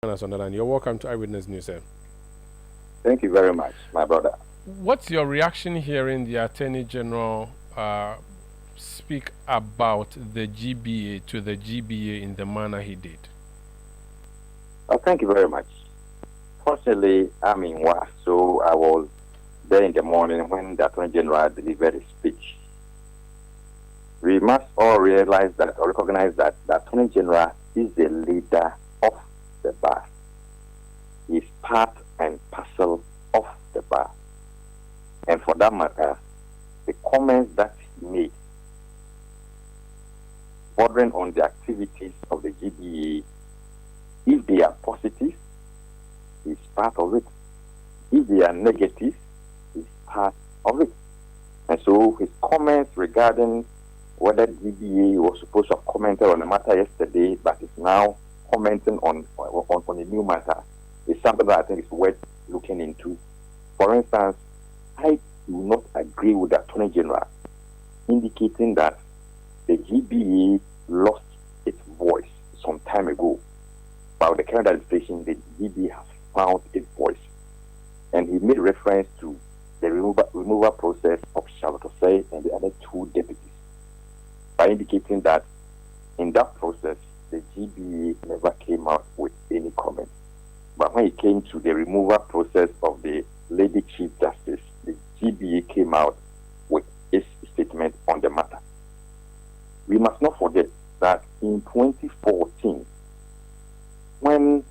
Us on the line. You're welcome to Eyewitness News, sir. Thank you very much, my brother. What's your reaction hearing the Attorney General speak about the GBA to the GBA in the manner he did? Thank you very much. Fortunately, I'm in WA, so I was there in the morning when the Attorney General delivered his speech. We must all realize that or recognize that the Attorney General is the leader of the bar. He's part and parcel of the bar. And for that matter, the comments that he made bordering on the activities of the GBA, if they are positive, he's part of it. If they are negative, he's part of it. And so his comments regarding whether GBA was supposed to have commented on the matter yesterday, but is now commenting on a new matter, is something that I think is worth looking into. For instance, I do not agree with the Attorney General indicating that the GBA lost its voice some time ago. By the current administration, the GBA has found its voice. And he made reference to the removal process of Charlotte Osei and the other two deputies by indicating that in that process, the GBA never came out with any comment. But when it came to the removal process of the Lady Chief Justice, the GBA came out with its statement on the matter. We must not forget that in 2014, when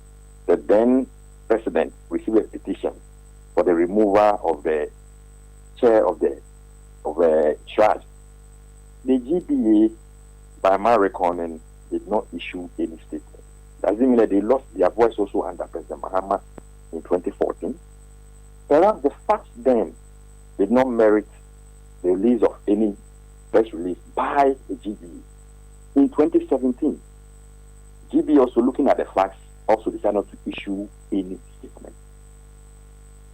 the then president received a petition for the removal of the chair of the charge, the GBA, by my reckoning, did not issue any statement. Doesn't mean that they lost their voice also under President Mahama in 2014. Perhaps the facts then did not merit the release of any press release by the GBA. In 2017, GBA also looking at the facts also decided not to issue any statement.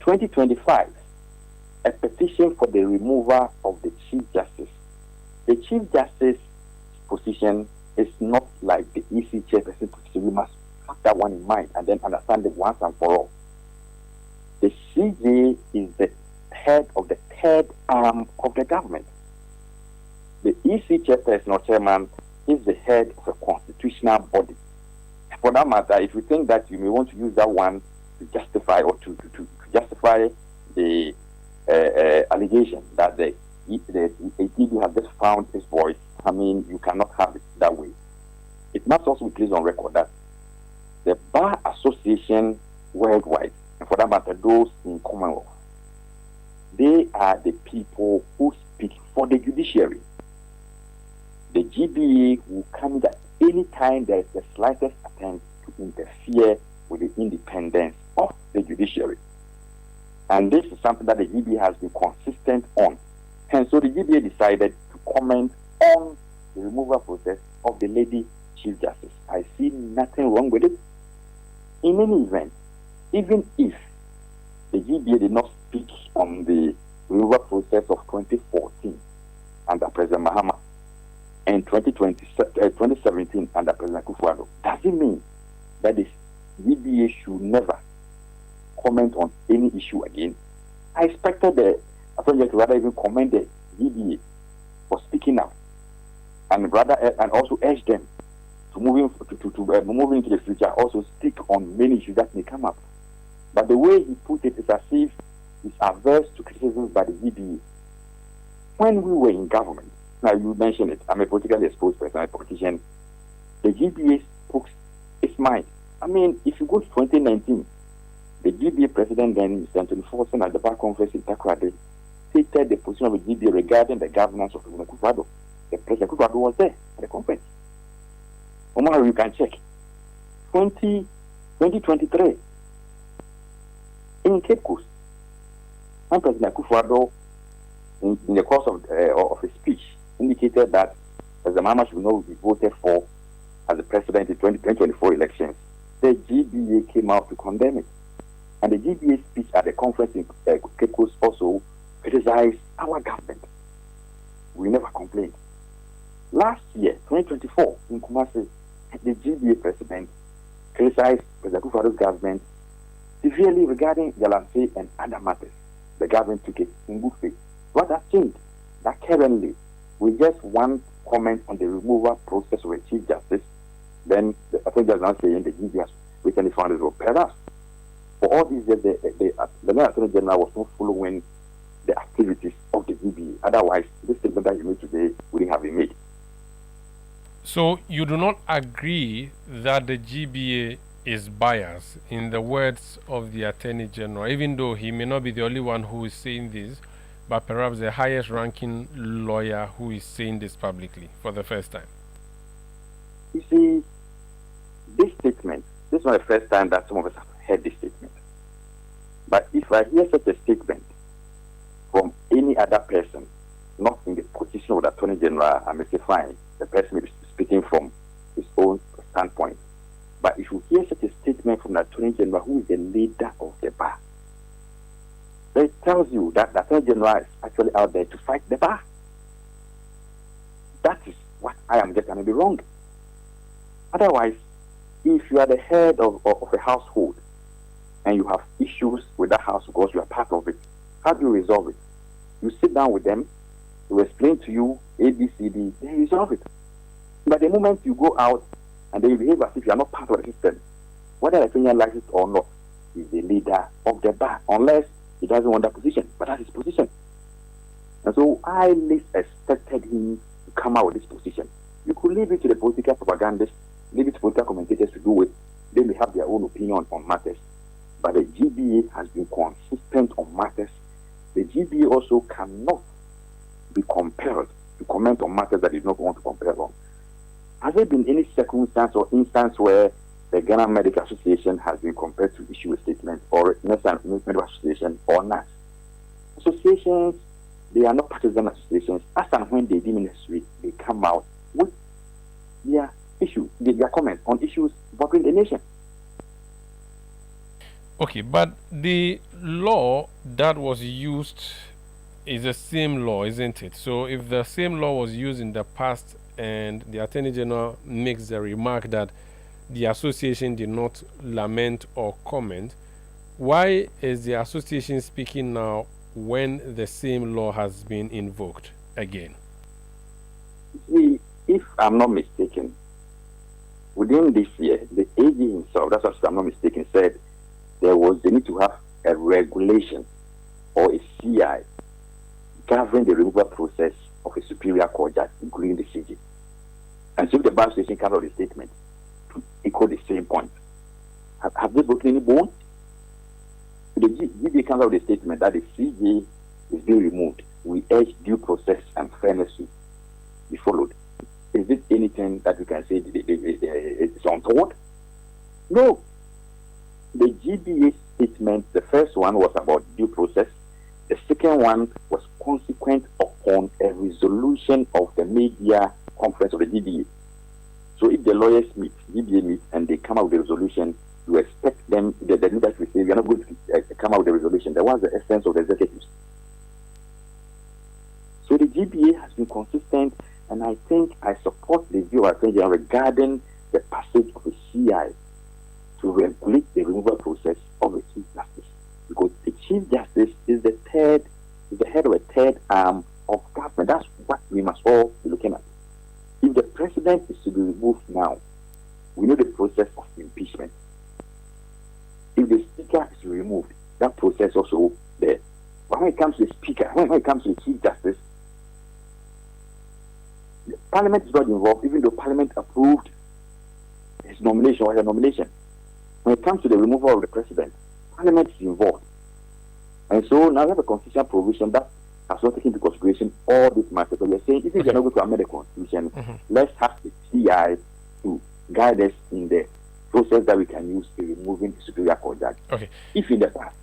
2025, a petition for the removal of the Chief Justice. The Chief Justice position is not like the EC chairperson position. We must have that one in mind and then understand it once and for all. The CJ is the head of the third arm of the government. The EC chairperson or chairman is the head of a constitutional body. For that matter, if you think that you may want to use that one to justify or to justify the allegation that the ATB has just found its voice, I mean, you cannot have it that way. It must also be placed on record that the Bar Association worldwide, and for that matter, those in Commonwealth, they are the people who speak for the judiciary. The GBA will come at any time there is the slightest attempt to interfere with the independence of the judiciary. And this is something that the GBA has been consistent on. And so the GBA decided to comment on the removal process of the Lady Chief Justice. I see nothing wrong with it. In any event, even if the GBA did not speak on the removal process of 2014 under President Mahama and 2017 under President Kufuor, does it mean that the GBA should never comment on any issue again? I expected the Attorney to rather even commend the GBA for speaking out and also urge them to move into the future, also speak on many issues that may come up. But the way he put it is as if he's averse to criticism by the GBA. When we were in government, now you mentioned it, I'm a politically exposed person, a politician, the GBA spoke its mind. I mean, if you go to 2019, the GBA president then, Mr. Anthony Forson, at the bar conference in Takoradi, stated the position of the GBA regarding the governance of President Kufuor. The President Kufuor was there at the conference. Omar, you can check. 2023, in Cape Coast, when President Kufuor, in the course of his speech, indicated that President Mahama should not be voted for as the president in 2024 elections, the GBA came out to condemn it. And the GBA speech at the conference in Cape Coast also criticized our government. We never complained. Last year, 2024, in Kumasi, the GBA president criticized President Kufuor's government severely regarding Galamsey and other matters. The government took it in good faith. What has changed? That currently, we just want comment on the removal process of a Chief Justice. Then the Attorney General is now saying the GBA has recently found it. Perhaps for all these years, the Attorney General was not following the activities of the GBA. Otherwise, this statement that you made today wouldn't have been made. So you do not agree that the GBA is biased, in the words of the Attorney General, even though he may not be the only one who is saying this, but perhaps the highest ranking lawyer who is saying this publicly for the first time? You see, this statement, this is not the first time that some of us have heard this statement. But if I hear such a statement from any other person, not in the position of the Attorney General, I may say fine, the person may be speaking from his own standpoint. But if you hear such a statement from the Attorney General, who is the leader of the bar, it tells you that the Attorney General is actually out there to fight the bar. That is what I am getting to be wrong. Otherwise, if you are the head of a household and you have issues with that house because you are part of it, how do you resolve it? You sit down with them, they will explain to you A, B, C, D, they resolve it. But the moment you go out and they behave as if you are not part of the system, whether the Kenyan likes it or not, is the leader of the bar, unless he doesn't want that position, but that's his position. And so I least expected him to come out with this position. You could leave it to the political propagandists, leave it to political commentators to do it. They may have their own opinion on matters. But the GBA has been consistent on matters. The GBA also cannot be compelled to comment on matters that they do not want to compel on. Has there been any circumstance or instance where the Ghana Medical Association has been compelled to issue a statement, or National Medical Association, or not? Associations, they are not partisan associations. As and when they deem necessary, they come out with their issue, their comments on issues involving the nation. Okay, but the law that was used is the same law, isn't it? So if the same law was used in the past and the Attorney General makes the remark that the association did not lament or comment, why is the association speaking now when the same law has been invoked again? See, if I'm not mistaken, within this year, the AG himself, that's what I'm not mistaken, said there was the need to have a regulation or a CI governing the removal process of a superior court judge, including the CG. And so the bar association comes out with a statement to echo the same point. Have they broken any bone? The GBA comes out with a statement that the CJ is being removed. We urge due process and fairness to be followed. Is it anything that we can say it's untoward? No. The GBA statement, the first one was about due process. The second one was consequent upon a resolution of the media conference of the GBA. So if the lawyers meet, GBA meet, and they come out with a resolution, you expect them, the leaders will say, we are not going to come out with a resolution. That was the essence of the executives. So the GBA has been consistent, and I think I support the view of Attorney General regarding the passage of a CI to regulate the removal process of the Chief Justice. Because the Chief Justice is the head of a third arm of government. That's what we must all be looking at. If the president is to be removed now, we know the process of impeachment. If the speaker is removed, that process also there. But when it comes to the speaker, when it comes to the Chief Justice, the Parliament is not involved, even though Parliament approved his nomination or her nomination. When it comes to the removal of the president, Parliament is involved. And so now we have a constitutional provision that has not taken into consideration all these matters. So we are saying, if we are not going to amend the constitution, let's have the CI to guide us in the process that we can use in removing the superior court judge. Okay. If in the past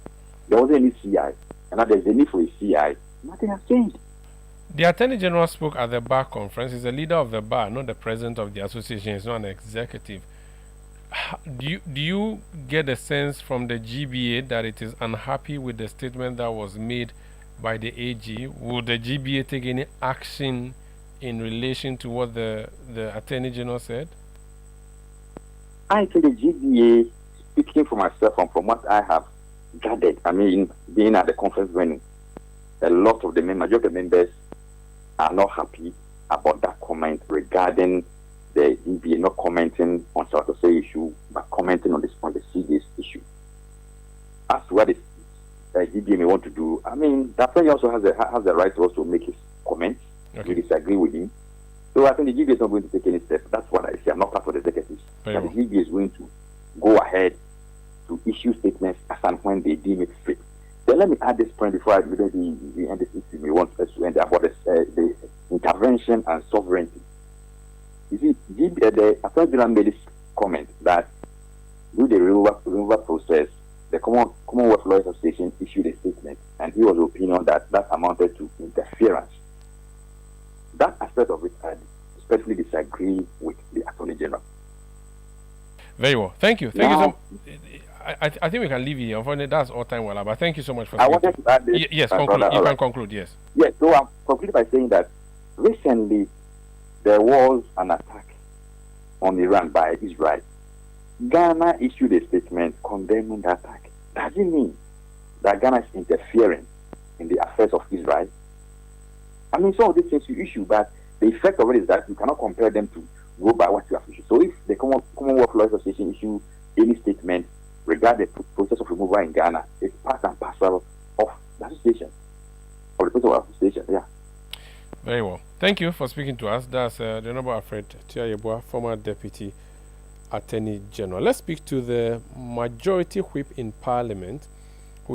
there wasn't any CI, and now there's a need for a CI, nothing has changed. The Attorney General spoke at the bar conference. He's the leader of the bar, not the president of the association. He's not an executive. Do you get a sense from the GBA that it is unhappy with the statement that was made by the AG? Would the GBA take any action in relation to what the Attorney General said? I think the GBA, speaking for myself and from what I have gathered, I mean, being at the conference venue, a lot of the majority of the members are not happy about that comment regarding the GBA not commenting on South Australia issue, but commenting on the CJ's issue. As to what the GBA may want to do, I mean, that friend also has the right to also make his comments. Okay. We disagree with him. So I think the GBA is not going to take any steps. That's what I say. I'm not part of the executives. Very well. The GBA is going to go ahead to issue statements as and when they deem it fit. Then let me add this point before we end this issue. We want us to end about the intervention and sovereignty. You see, the Attorney General made this comment that with the removal process, the Commonwealth Lawyers Association issued a statement, and he was of the opinion that that amounted to interference. That aspect of it, I especially disagree with the Attorney General. Very well. Thank you. Thank you so much. I think we can leave here. Unfortunately, that's all time well, but thank you so much for. I wanted to add this. Yes, conclude. You can conclude. Yes. Yes. So I'm concluding by saying that recently there was an attack on Iran by Israel. Ghana issued a statement condemning the attack. Does it mean that Ghana is interfering in the affairs of Israel? I mean, some of these things you issue, but the effect of it is that you cannot compare them to go by what you have issued. So if the Commonwealth Lawyers Association issue any statement regarding the process of removal in Ghana, it's part and parcel of the association, of the process of association. Yeah. Very well. Thank you for speaking to us. That's the Honorable Alfred Tiayeboah, former Deputy Attorney General. Let's speak to the Majority Whip in Parliament,